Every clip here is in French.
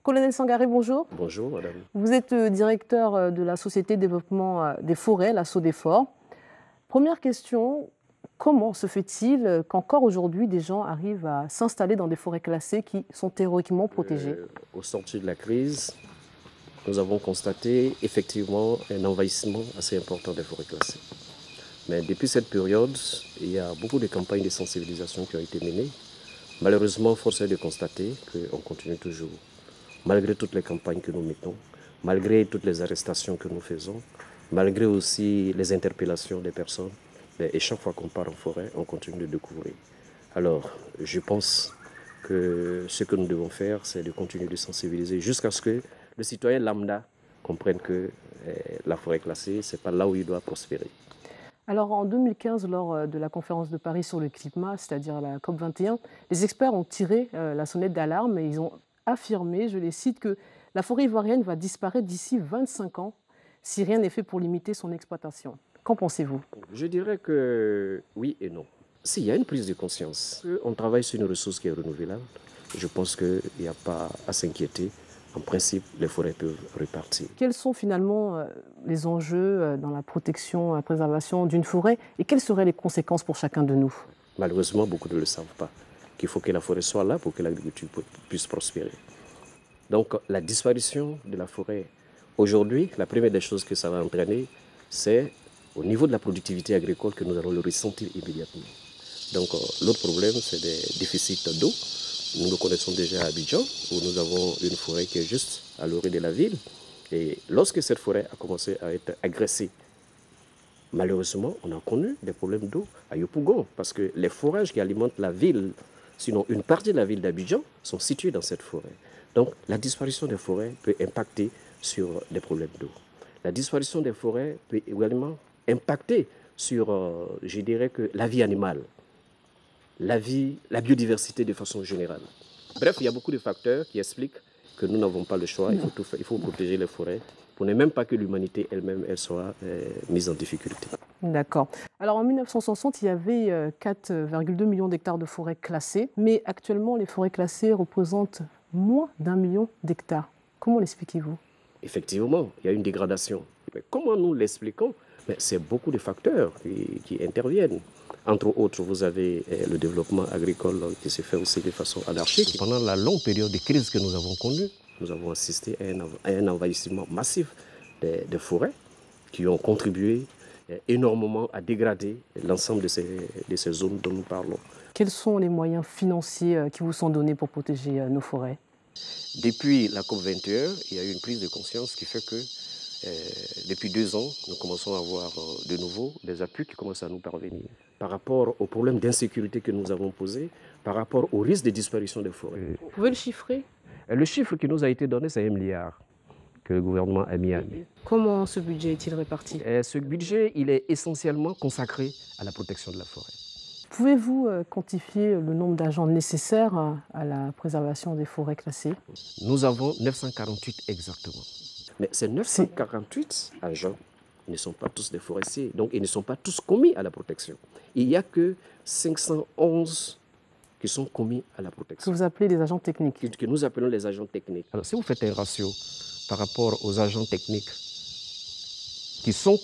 Colonel Sangaré, bonjour. Bonjour, madame. Vous êtes directeur de la Société de développement des forêts, la SODEFOR. Première question, comment se fait-il qu'encore aujourd'hui, des gens arrivent à s'installer dans des forêts classées qui sont théoriquement protégées? Au sortir de la crise, nous avons constaté effectivement un envahissement assez important des forêts classées. Mais depuis cette période, il y a beaucoup de campagnes de sensibilisation qui ont été menées. Malheureusement, force est de constater qu'on continue toujours, malgré toutes les campagnes que nous mettons, malgré toutes les arrestations que nous faisons, malgré aussi les interpellations des personnes. Et chaque fois qu'on part en forêt, on continue de découvrir. Alors, je pense que ce que nous devons faire, c'est de continuer de sensibiliser jusqu'à ce que le citoyen lambda comprenne que la forêt classée, ce n'est pas là où il doit prospérer. Alors en 2015, lors de la conférence de Paris sur le climat, c'est-à-dire la COP21, les experts ont tiré la sonnette d'alarme et ils ont affirmé, je les cite, que la forêt ivoirienne va disparaître d'ici 25 ans si rien n'est fait pour limiter son exploitation. Qu'en pensez-vous? Je dirais que oui et non. S'il y a une prise de conscience, on travaille sur une ressource qui est renouvelable, je pense qu'il n'y a pas à s'inquiéter. En principe, les forêts peuvent repartir. Quels sont finalement les enjeux dans la protection, la préservation d'une forêt et quelles seraient les conséquences pour chacun de nous? Malheureusement, beaucoup ne le savent pas. Qu'il faut que la forêt soit là pour que l'agriculture puisse prospérer. Donc, la disparition de la forêt, aujourd'hui, la première des choses que ça va entraîner, c'est au niveau de la productivité agricole que nous allons le ressentir immédiatement. Donc, l'autre problème, c'est des déficits d'eau. Nous le connaissons déjà à Abidjan, où nous avons une forêt qui est juste à l'orée de la ville. Et lorsque cette forêt a commencé à être agressée, malheureusement, on a connu des problèmes d'eau à Yopougon, parce que les forages qui alimentent la ville, sinon une partie de la ville d'Abidjan, sont situés dans cette forêt. Donc, la disparition des forêts peut impacter sur des problèmes d'eau. La disparition des forêts peut également impacter sur, je dirais que, la vie animale, la biodiversité de façon générale. Bref, il y a beaucoup de facteurs qui expliquent que nous n'avons pas le choix. Il faut protéger les forêts pour ne même pas que l'humanité elle-même soit mise en difficulté. D'accord. Alors en 1960, il y avait 4,2 millions d'hectares de forêts classées, mais actuellement, les forêts classées représentent moins d'1 million d'hectares. Comment l'expliquez-vous? Effectivement, il y a une dégradation. Mais comment nous l'expliquons? C'est beaucoup de facteurs qui interviennent. Entre autres, vous avez le développement agricole qui se fait aussi de façon anarchique. Pendant la longue période de crise que nous avons connue, nous avons assisté à un envahissement massif des forêts qui ont contribué énormément à dégrader l'ensemble de ces zones dont nous parlons. Quels sont les moyens financiers qui vous sont donnés pour protéger nos forêts? Depuis la COP21, il y a eu une prise de conscience qui fait que depuis 2 ans, nous commençons à avoir de nouveau des appuis qui commencent à nous parvenir. Par rapport aux problèmes d'insécurité que nous avons posés, par rapport au risque de disparition des forêts. Vous pouvez le chiffrer? Le chiffre qui nous a été donné, c'est 1 milliard que le gouvernement a mis à nous. Comment ce budget est-il réparti? Ce budget, il est essentiellement consacré à la protection de la forêt. Pouvez-vous quantifier le nombre d'agents nécessaires à la préservation des forêts classées? Nous avons 948 exactement. Mais ces 948 agents ne sont pas tous des forestiers, donc ils ne sont pas tous commis à la protection. Il n'y a que 511 qui sont commis à la protection. Que vous appelez les agents techniques? Que nous appelons les agents techniques. Alors si vous faites un ratio par rapport aux agents techniques, qui sont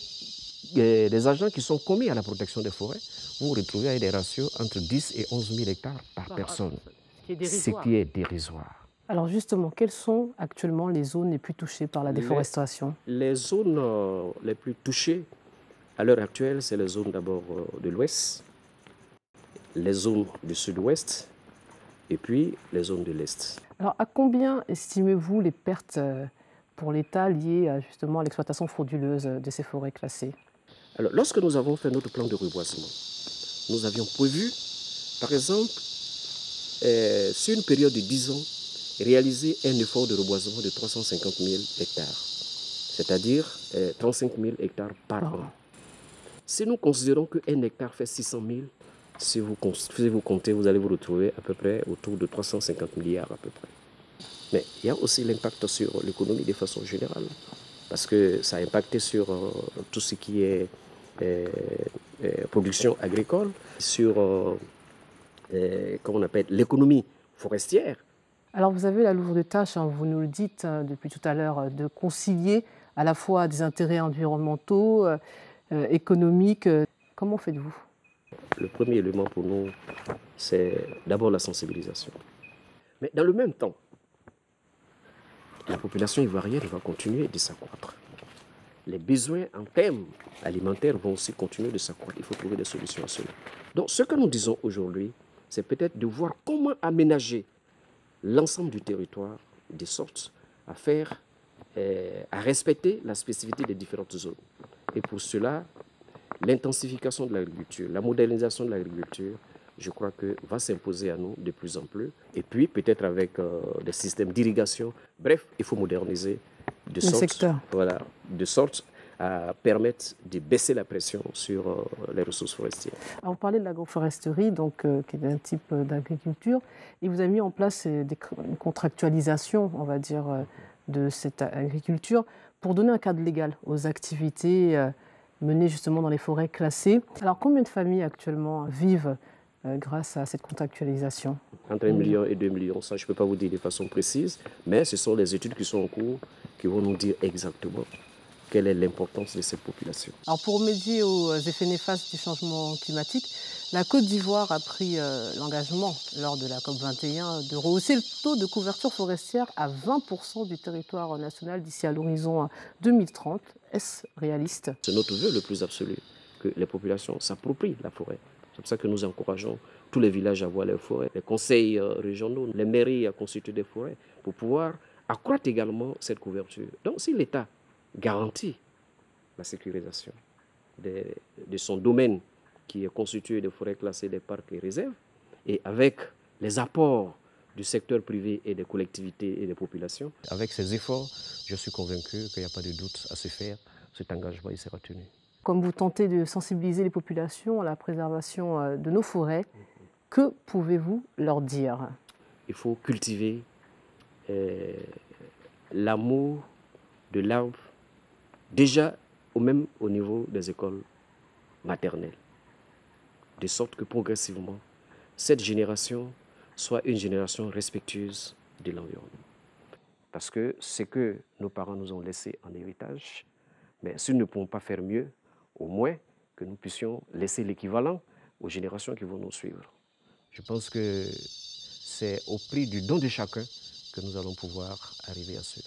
des agents qui sont commis à la protection des forêts, vous vous retrouvez avec des ratios entre 10 et 11 000 hectares par personne, ce qui est dérisoire. Alors justement, quelles sont actuellement les zones les plus touchées par la déforestation? Les zones les plus touchées à l'heure actuelle, c'est les zones d'abord de l'ouest, les zones du sud-ouest et puis les zones de l'est. Alors à combien estimez-vous les pertes pour l'État liées justement à l'exploitation frauduleuse de ces forêts classées? Alors, lorsque nous avons fait notre plan de reboisement, nous avions prévu, par exemple, sur une période de 10 ans, réaliser un effort de reboisement de 350 000 hectares, c'est-à-dire 35 000 hectares par an. Si nous considérons qu'un hectare fait 600 000, si vous comptez, vous allez vous retrouver à peu près autour de 350 milliards à peu près. Mais il y a aussi l'impact sur l'économie de façon générale, parce que ça a impacté sur tout ce qui est production agricole, sur comment on appelle l'économie forestière. Alors vous avez la lourde tâche, hein, vous nous le dites depuis tout à l'heure, de concilier à la fois des intérêts environnementaux, économiques. Comment faites-vous? Le premier élément pour nous, c'est d'abord la sensibilisation. Mais dans le même temps, la population ivoirienne va continuer de s'accroître. Les besoins en termes alimentaires vont aussi continuer de s'accroître. Il faut trouver des solutions à cela. Donc ce que nous disons aujourd'hui, c'est peut-être de voir comment aménager l'ensemble du territoire de sorte à faire, à respecter la spécificité des différentes zones. Et pour cela, l'intensification de l'agriculture, la modernisation de l'agriculture, je crois que va s'imposer à nous de plus en plus. Et puis peut-être avec des systèmes d'irrigation. Bref, il faut moderniser de sorte à permettre de baisser la pression sur les ressources forestières. Alors, vous parlez de l'agroforesterie, donc, qui est un type d'agriculture, et vous avez mis en place une contractualisation, on va dire, de cette agriculture pour donner un cadre légal aux activités menées justement dans les forêts classées. Alors, combien de familles actuellement vivent grâce à cette contractualisation? Entre 1 million et 2 millions, ça je ne peux pas vous dire de façon précise, mais ce sont les études qui sont en cours qui vont nous dire exactement quelle est l'importance de cette population. Alors pour remédier aux effets néfastes du changement climatique, la Côte d'Ivoire a pris l'engagement lors de la COP21 de rehausser le taux de couverture forestière à 20% du territoire national d'ici à l'horizon 2030. Est-ce réaliste? C'est notre vœu le plus absolu, que les populations s'approprient la forêt. C'est pour ça que nous encourageons tous les villages à avoir leurs forêts, les conseils régionaux, les mairies à constituer des forêts pour pouvoir accroître également cette couverture. Donc si l'État garantit la sécurisation de son domaine qui est constitué de forêts classées, des parcs et réserves, et avec les apports du secteur privé et des collectivités et des populations. Avec ces efforts, je suis convaincu qu'il n'y a pas de doute à se faire, cet engagement il sera tenu. Comme vous tentez de sensibiliser les populations à la préservation de nos forêts, que pouvez-vous leur dire? Il faut cultiver l'amour de l'arbre, déjà même au niveau des écoles maternelles, de sorte que progressivement, cette génération soit une génération respectueuse de l'environnement. Parce que ce que nos parents nous ont laissé en héritage, mais s'ils ne pourront pas faire mieux, au moins que nous puissions laisser l'équivalent aux générations qui vont nous suivre. Je pense que c'est au prix du don de chacun que nous allons pouvoir arriver à cela.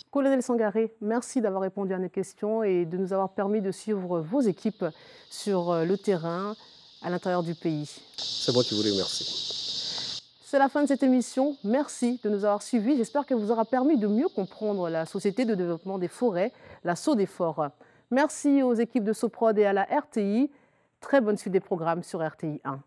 Colonel Sangaré, merci d'avoir répondu à nos questions et de nous avoir permis de suivre vos équipes sur le terrain à l'intérieur du pays. C'est moi qui vous remercie. C'est la fin de cette émission. Merci de nous avoir suivis. J'espère qu'elle vous aura permis de mieux comprendre la Société de développement des forêts, la SODEFOR. Merci aux équipes de Soprod et à la RTI. Très bonne suite des programmes sur RTI 1.